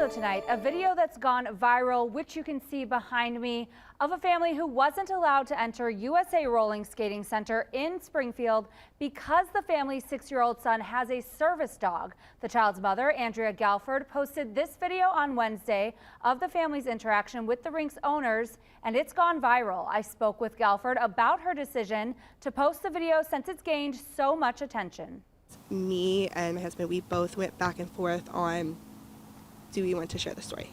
Also tonight, a video that's gone viral, which you can see behind me, of a family who wasn't allowed to enter USA Rolling Skating Center in Springfield because the family's 6-year-old son has a service dog. The child's mother, Andrea Galford, posted this video on Wednesday of the family's interaction with the rink's owners, and it's gone viral. I spoke with Galford about her decision to post the video since it's gained so much attention. Me and my husband, we both went back and forth on, do we want to share the story?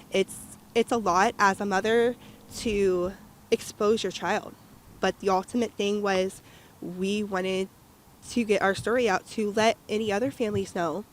It's a lot as a mother to expose your child, but the ultimate thing was we wanted to get our story out to let any other families know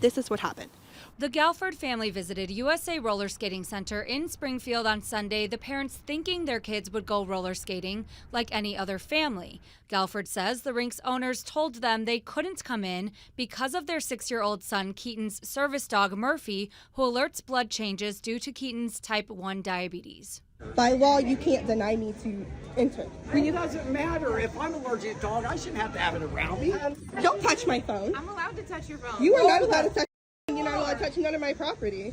this is what happened. The Galford family visited USA Roller Skating Center in Springfield on Sunday, the parents thinking their kids would go roller skating like any other family. Galford says the rink's owners told them they couldn't come in because of their 6-year-old son Keaton's service dog Murphy, who alerts blood changes due to Keaton's type 1 diabetes. By law, you can't deny me to enter. It doesn't matter. If I'm allergic to dog, I shouldn't have to have it around me. Don't touch my phone. I'm allowed to touch your phone. You are not allowed to touch. You're not allowed to touch none of my property.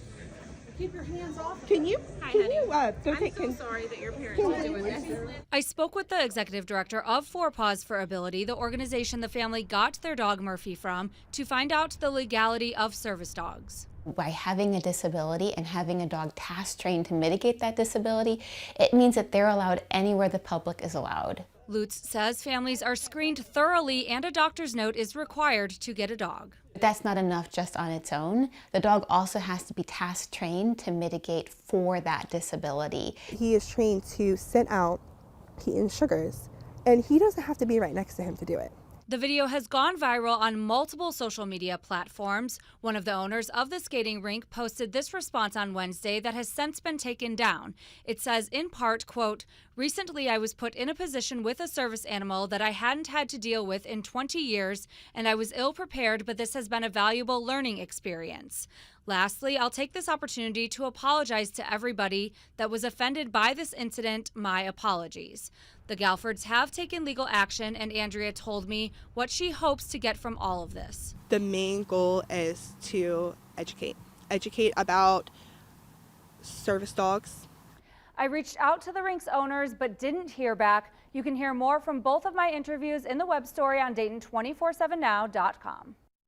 Keep your hands off. Can you? Hi, can honey. you? I'm so sorry that your parents are doing this. I spoke with the executive director of Four Paws for Ability, the organization the family got their dog Murphy from, to find out the legality of service dogs. By having a disability and having a dog task trained to mitigate that disability, it means that they're allowed anywhere the public is allowed. Lutz says families are screened thoroughly and a doctor's note is required to get a dog. That's not enough just on its own. The dog also has to be task trained to mitigate for that disability. He is trained to scent out Keaton's sugars, and he doesn't have to be right next to him to do it. The video has gone viral on multiple social media platforms. One of the owners of the skating rink posted this response on Wednesday that has since been taken down. It says in part, quote, "Recently I was put in a position with a service animal that I hadn't had to deal with in 20 years, and I was ill prepared, but this has been a valuable learning experience. Lastly, I'll take this opportunity to apologize to everybody that was offended by this incident. My apologies." The Galfords have taken legal action, and Andrea told me what she hopes to get from all of this. The main goal is to educate about service dogs. I reached out to the rink's owners but didn't hear back. You can hear more from both of my interviews in the web story on Dayton247now.com.